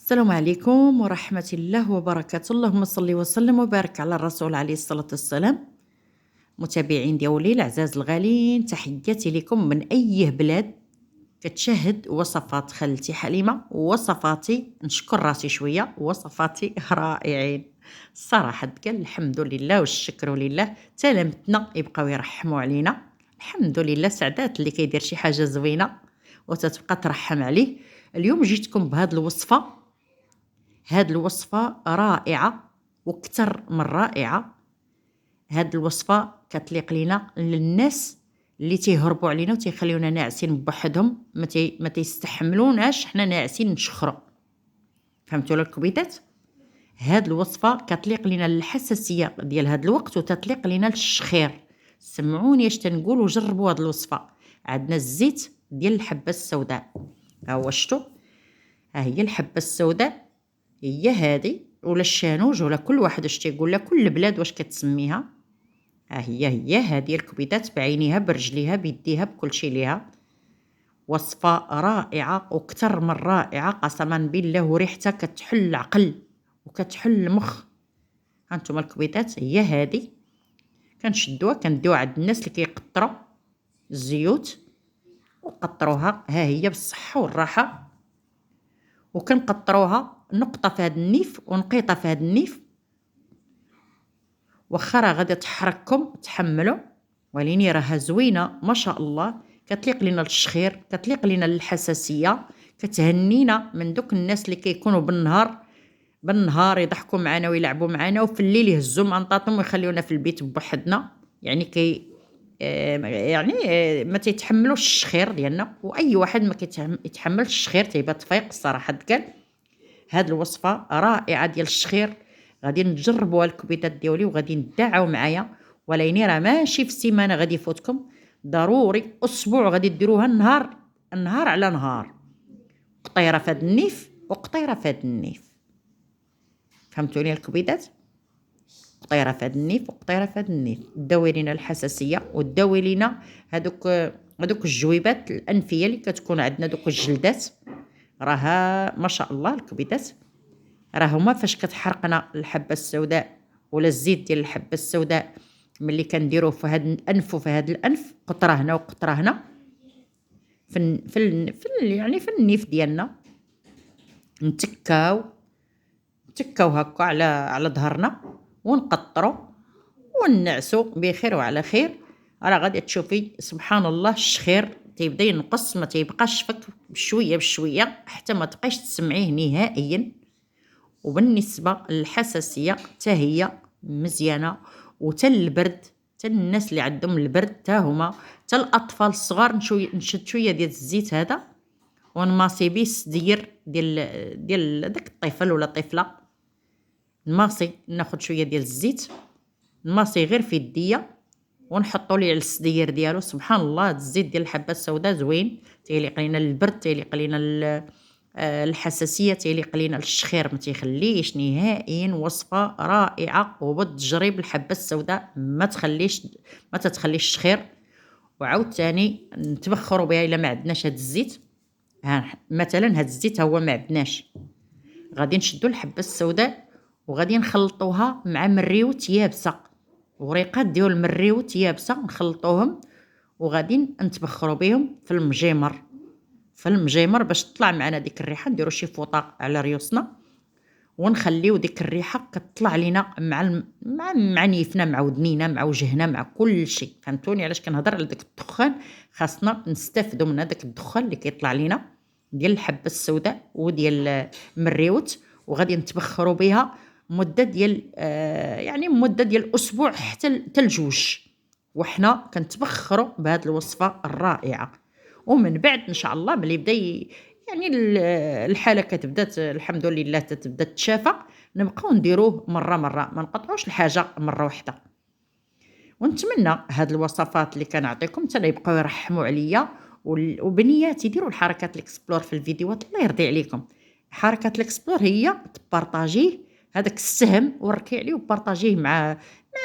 السلام عليكم ورحمة الله وبركاته. اللهم صل وسلم وبارك على الرسول عليه الصلاة والسلام. متابعين ديالي الأعزاز الغاليين، تحياتي لكم من أي بلاد كتشاهد وصفات خالتي حليمة. وصفاتي نشكر راسي شوية، وصفاتي رائعين الصراحة. قال الحمد لله والشكر لله، تلامتنا يبقاو يرحموا علينا. الحمد لله سعدات اللي كيدير شي حاجة زوينة وتتبقى ترحم عليه. اليوم جيتكم بهاد الوصفة. هاد الوصفة رائعة وكتر من رائعة. هاد الوصفة كتليق لينا للناس اللي تيهربوا علينا وتيخليونا ناعسين بوحدهم، ما تيستحملوناش حنا ناعسين نشخروا. فهمتوا الكبيدات؟ هاد الوصفة كتليق لينا للحساسية ديال هاد الوقت وتتليق لينا للشخير. سمعوني اش تنقول وجربوا هاد الوصفة. عندنا الزيت ديال الحبة السوداء، ها هو شتو، ها هي الحبة السوداء، هي هادي ولا الشانوج ولا كل واحد اش تيقول لها، كل بلاد واش كتسميها. ها هي هادي الكبيدات بعينيها برجليها بيديها بكل شي ليها. وصفة رائعة وكتر من رائعة قسما بالله، وريحتها كتحل العقل وكتحل المخ. هانتوما الكبيدات هي هادي، كنشدوها كنديوها عند الناس اللي كيقطروا الزيوت وقطروها. ها هي بالصحة والراحة، وكنقطروها نقطة في هاد النيف ونقيطة في هاد النيف. واخا راه غادي تحرككم تحملوا، وليني راها زوينه ما شاء الله. كتليق لينا للشخير، كتليق لينا للحساسيه، كتهنينا من دوك الناس اللي كيكونوا بالنهار يضحكوا معنا ويلعبوا معنا، وفي الليل يهزوا منطاطهم ويخليونا في البيت بوحدنا. يعني ما تيتحملوش الشخير ديالنا، واي واحد ما يتحملش الشخير تيبات فايق الصراحه. قال هاد الوصفة رائعة ديال الشخير، غادي نجربوها الكبيدات ديالي وغادي ندعاو معايا. وليني راه ماشي في السيمانة غادي يفوتكم، ضروري اسبوع غادي ديروها نهار على نهار. قطيرة في هاد النيف وقطيرة في هاد النيف. فهمتوني الكبيدات؟ قطيرة في هاد النيف وقطيرة في هاد النيف. داوي لينا الحساسية وداوي لينا هادوك الجويبات الأنفية اللي كتكون عندنا، دوك الجلدات. راها ما شاء الله الكبيدات، راه هما فاش كتحرقنا الحبه السوداء ولا الزيت ديال الحبه السوداء، ملي كنديروه في هذا الانف وفي هذا الانف، قطره هنا وقطره هنا يعني في النيف ديالنا، نتكاو هكا على ظهرنا ونقطروا ونعسوا بخير وعلى خير. راه غادي تشوفي سبحان الله الشخير تيبدا ينقص، ما تيبقاش فك بشويه بشويه حتى ما تبقايش تسمعيه نهائيا. وبالنسبه للحساسيه حتى هي مزيانه، وتا البرد، تا الناس اللي عندهم البرد تا هما، تا الاطفال الصغار نشد شويه ديال الزيت هذا ونماصي بيه الصدير ديال داك الطفل ولا الطفله. نماصي، ناخذ شويه ديال الزيت نماصي غير في يديا ونحطوا ليه على الصدير ديالو. سبحان الله الزيت ديال الحبه السوداء زوين، تيليق لينا للبرد، تيليق لينا الحساسيه، تيليق لينا للشخير، ما تيخليش نهائيا. وصفه رائعه وبالتجريب. الحبه السوداء ما تتخليش الشخير. وعاود ثاني نتبخروا بها الا ما عندناش هاد الزيت. مثلا هاد الزيت هو ما عندناش، غادي نشدوا الحبه السوداء وغادي نخلطوها مع مريوت يابسه، وريقات ديال المريوت يابسه نخلطوهم، وغادي نتبخروا بهم في المجيمر باش تطلع معنا ديك الريحه. نديروا شي فوطه على ريوسنا ونخليو ديك الريحه كتطلع لينا مع نيفنا، مع ودنينا، مع وجهنا، مع كل شيء. فهمتوني علاش كنهضر على داك الدخان؟ خاصنا نستافدوا من هذاك الدخان اللي كيطلع لينا ديال الحبه السوداء وديال المريوت. وغادي نتبخروا بها مده ديال مده ديال اسبوع حتى لجوج، وحنا كنتبخروا بهذه الوصفه الرائعه. ومن بعد ان شاء الله ملي بدا الحاله كتبدا الحمد لله تتبدا تشافى، نبقاو نديروه مره ما نقطعوش الحاجه مره واحده. ونتمنى هاد الوصفات اللي كنعطيكم حتى يبقاو يرحموا عليا. وبنياتي ديروا الحركات الاكسبلور في الفيديوهات، الله يرضي عليكم. حركه الاكسبلور هي تبارطاجيه هذاك السهم وركي عليه وبارطاجيه مع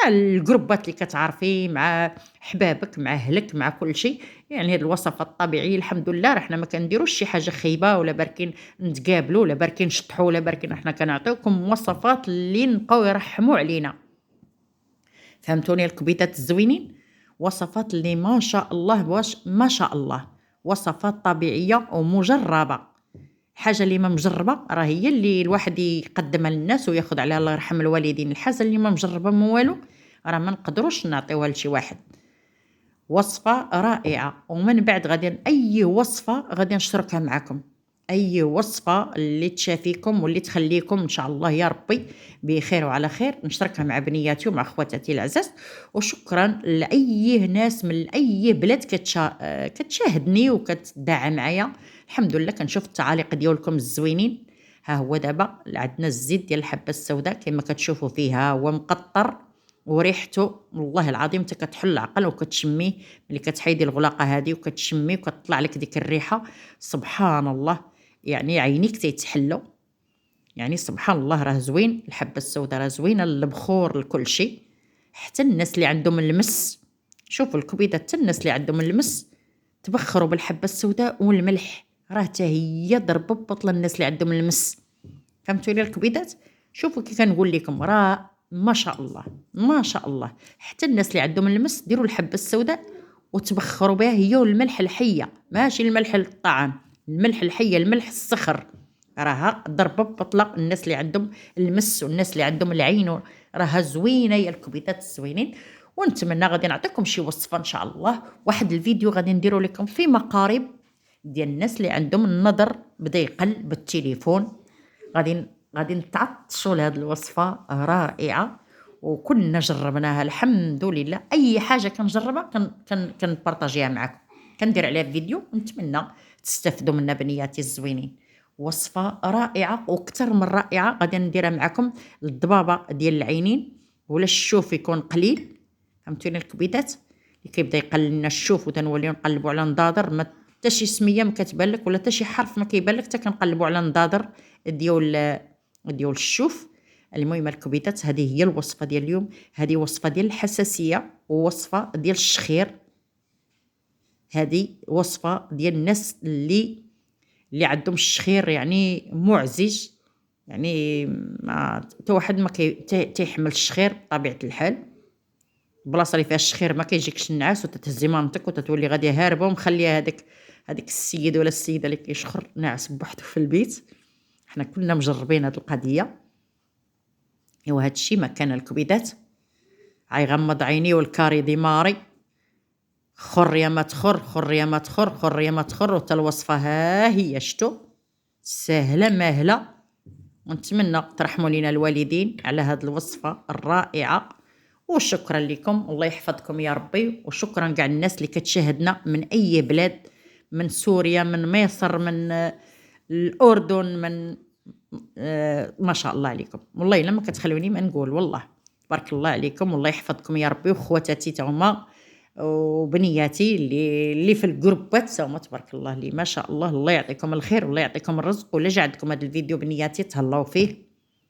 الجروبات اللي كتعرفي، مع حبابك، مع أهلك، مع كل شيء. يعني هاد الوصفات الطبيعية الحمد لله راه حنا ما كنديروش شي حاجة خايبة، ولا باركين نتقابلوا، ولا باركين نشطحوا، ولا باركين، حنا كنعطيوكم وصفات اللي نبقاو يرحموا علينا. فهمتوني الكبيدات الزوينين؟ وصفات اللي ما شاء الله، واش ما شاء الله، وصفات طبيعية ومجربة. الحاجة اللي ما مجربة راه هي اللي الواحد يقدمها للناس وياخد عليها الله يرحم الوالدين. الحاجة اللي ما مجربة ما والو راه ما نقدروش نعطيوها لشي واحد. وصفة رائعة، ومن بعد غادي أي وصفة غادي نشتركها معكم، أي وصفة اللي تشافيكم واللي تخليكم إن شاء الله يا ربي بخير وعلى خير نشتركها مع بنياتي ومع خواتاتي العزاز. وشكرا لأي ناس من أي بلاد كتشاهدني وكتدعم معايا. الحمد لله كنشوف التعاليق ديالكم الزوينين. ها هو دابا عندنا الزيت ديال الحبة السوداء كما كتشوفوا فيها، هو مقطر وريحته والله العظيم حتى كتحل العقل وكتشميه. ملي كتحيدي الغلاقه هذه وكتشميه وكتطلع لك ديك الريحه، سبحان الله، يعني عينيك تيتحلوا. يعني سبحان الله راه زوين. الحبه السوداء راه زوينه للبخور لكل شيء، حتى الناس اللي عندهم المس. شوفوا الكبيدات، حتى الناس اللي عندهم المس تبخروا بالحبه السوداء والملح، راه حتى هي ضرب بطل الناس اللي عندهم المس. فهمتوا لي الكبيدات؟ شوفوا كي كنقول لكم راه ما شاء الله ما شاء الله. حتى الناس اللي عندهم المس ديروا الحبه السوداء وتبخروا بها هي والملح الحيه، ماشي الملح للطعام، الملح الحيه، الملح الصخر، راها ضربه ببطله الناس اللي عندهم المس والناس اللي عندهم العين. راها زوينه يا الكبيدات الزوينين. ونتمنى غادي نعطيكم شي وصفه ان شاء الله. واحد الفيديو غادي نديرو لكم في مقارب ديال الناس اللي عندهم النظر بدا يقل بالتليفون. غادي نتعطشوا لهاد الوصفه رائعه، وكنا جربناها الحمد لله. اي حاجه كنجربها كنبارطاجيها معكم، كندير عليها فيديو، ونتمنى تستافدوا منها بنياتي الزوينين. وصفه رائعه واكثر من رائعه. غادي نديرها معكم الضبابه ديال العينين، ولا الشوف يكون قليل. فهمتوني الكبيدات؟ اللي كيبدا يقل لنا الشوف وتنوليو نقلبوا على نضاضر، ما حتى شي سميه ما كتبان لك، ولا حتى شي حرف ما كيبان لك، حتى كنقلبوا على نضاضر ديال الشوف. المهم الكبيدات، هذه هي الوصفه ديال اليوم. هذه وصفه ديال الحساسيه ووصفه ديال الشخير. هذه وصفه ديال الناس اللي عندهم الشخير يعني معزج، يعني ما حتى واحد ما تيحمل الشخير بطبيعه الحال. بلاصه اللي فيها الشخير ما كيجيكش النعاس وتتهزي مامتك وتتولي غاديه هاربه ومخليه هذاك السيد ولا السيده اللي كيشخر ناعس بوحدو في البيت. حنا كلنا مجربين هاد القضيه. ايوا هاد الشيء ما كان الكبيدات. غمض عيني والكاري ديماري، خر يا ما تخر، خر يا ما تخر، خر يا ما تخر، وتا الوصفه ها هي شتو سهله ماهله. ونتمنى ترحموا لينا الوالدين على هاد الوصفه الرائعه. وشكرا لكم، الله يحفظكم يا ربي. وشكرا كاع الناس اللي كتشاهدنا من اي بلاد، من سوريا، من مصر، من الاردن، من ما شاء الله عليكم. والله الا ما كتخلوني ما نقول، والله تبارك الله عليكم. والله يحفظكم يا ربي. وخواتاتي تا هما وبنياتي اللي في الجروبات تا هما تبارك الله، اللي ما شاء الله. الله يعطيكم الخير والله يعطيكم الرزق. ولا جا عندكم هذا الفيديو بنياتي تهلاو فيه،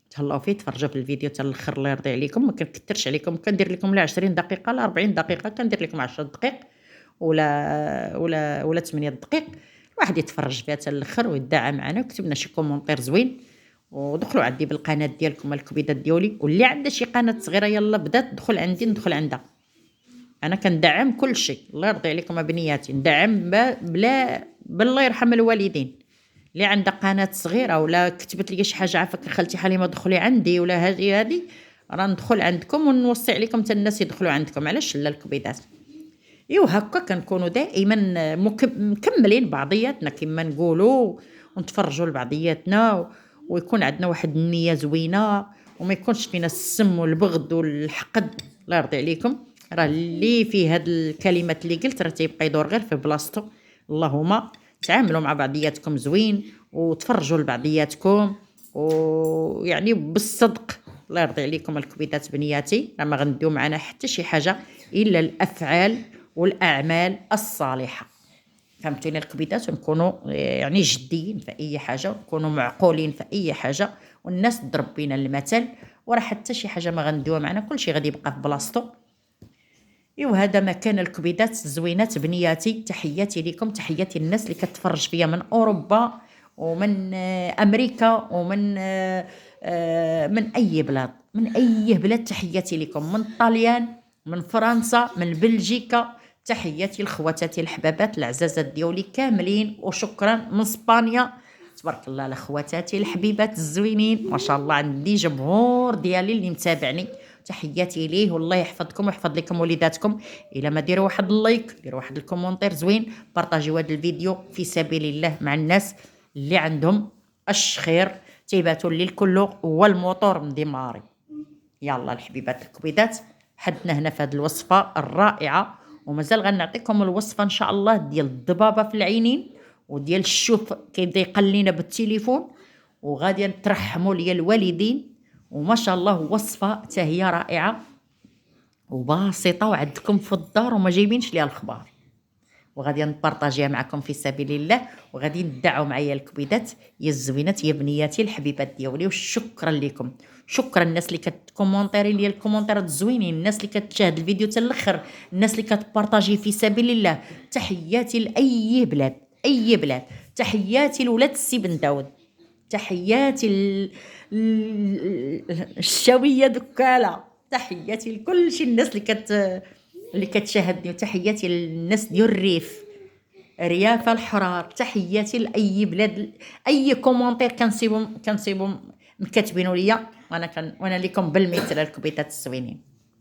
تهلاو فيه، تفرجوا في الفيديو حتى الاخر الله يرضي عليكم. ما كنكثرش عليكم، كندير لكم لا 20 دقيقه لا 40 دقيقه، كندير لكم 10 دقائق ولا 8 دقائق. الواحد يتفرج فيها حتى الاخر ويدعم معنا ويكتب لنا شي كومونتير زوين. ودخلوا عندي بالقناه ديالكم الكبيدات ديالي، واللي عنده شي قناه صغيره يلا بدات دخل عندي ندخل عندها. انا كندعم كل شيء، الله يرضي عليكم بنياتي، ندعم بلا بالله يرحم الوالدين. اللي عندها قناه صغيره ولا كتبت لي شي حاجه عافاك خالتي حليمه دخلي عندي ولا هذه راه ندخل عندكم ونوصي عليكم حتى الناس يدخلوا عندكم. علاش لا الكبيدات؟ ايوا هكا كنكونوا دائما مكملين بعضياتنا كما نقولوا، ونتفرجوا لبعضياتنا، ويكون عندنا واحد النيه زوينه، وما يكونش فينا السم والبغض والحقد. الله يرضي عليكم. راه اللي فيه هاد الكلمات اللي قلت راه تيبقى يدور غير في بلاصتو. اللهم تعاملوا مع بعضياتكم زوين، وتفرجوا لبعضياتكم، ويعني بالصدق. الله يرضي عليكم الكبيدات بنياتي، راه ما غنديو معنا حتى شي حاجه الا الافعال والاعمال الصالحه. فهمتوني الكبيدات، ونكونوا يعني جديين في اي حاجه، ونكونوا معقولين في اي حاجه، والناس تضرب بينا المثل، وراه حتى شي حاجه ما غنديوها معنا، كلشي غادي يبقى في بلاصتو. ايوا هذا ما كان الكبيدات الزوينات بنياتي. تحياتي لكم، تحياتي الناس اللي كتفرج فيا من اوروبا ومن امريكا ومن من اي بلاد، من اي بلاد. تحياتي لكم من طاليان، من فرنسا، من بلجيكا. تحياتي لخواتاتي الحبابات العزازات ديالي كاملين، وشكرا من اسبانيا. تبارك الله على خواتاتي الحبيبات الزوينين، ما شاء الله عندي جمهور ديالي اللي متابعني. تحياتي ليه، والله يحفظكم ويحفظ لكم وليداتكم. الا ما ديروا واحد اللايك، ديروا واحد الكومونتير زوين، بارطاجيو هذا الفيديو في سبيل الله مع الناس اللي عندهم اش خير تيباتوا الليل كله والموتور مديماري. يلا الحبيبات الكبيدات، حدنا هنا في هذه الوصفه الرائعه، ومازال غنعطيكم الوصفه ان شاء الله ديال الضبابه في العينين، وديال الشوف كيبدا يقلينا بالتليفون، وغادي ترحموا ليا الوالدين. وما شاء الله وصفه حتى هي رائعه وبسيطه وعندكم في الدار وما جايبينش ليها الخبار، وغادي نبارطاجيها معكم في سبيل الله، وغادي ندعوا معايا الكبيدات يا الزوينات يا بنياتي الحبيبات ديالي. وشكرا لكم، شكرا الناس اللي كتكومونتيري لي الكومونتيرات الزوينين، الناس اللي كتشاهد الفيديو حتى الاخر، الناس اللي كتبارطاجي في سبيل الله. تحياتي لاي بلاد، اي بلاد. تحياتي لولاد السي بن داود، تحياتي الشاويه دكاله، تحياتي لكل شي الناس اللي كتشاهدني، وتحياتي للناس ديال الريف، ريافه الحرار. تحياتي لاي بلاد، اي كومونتير كنصيبهم مكاتبينوا ليا، وانا ليكم بالمثل الكبيتات الزوينين.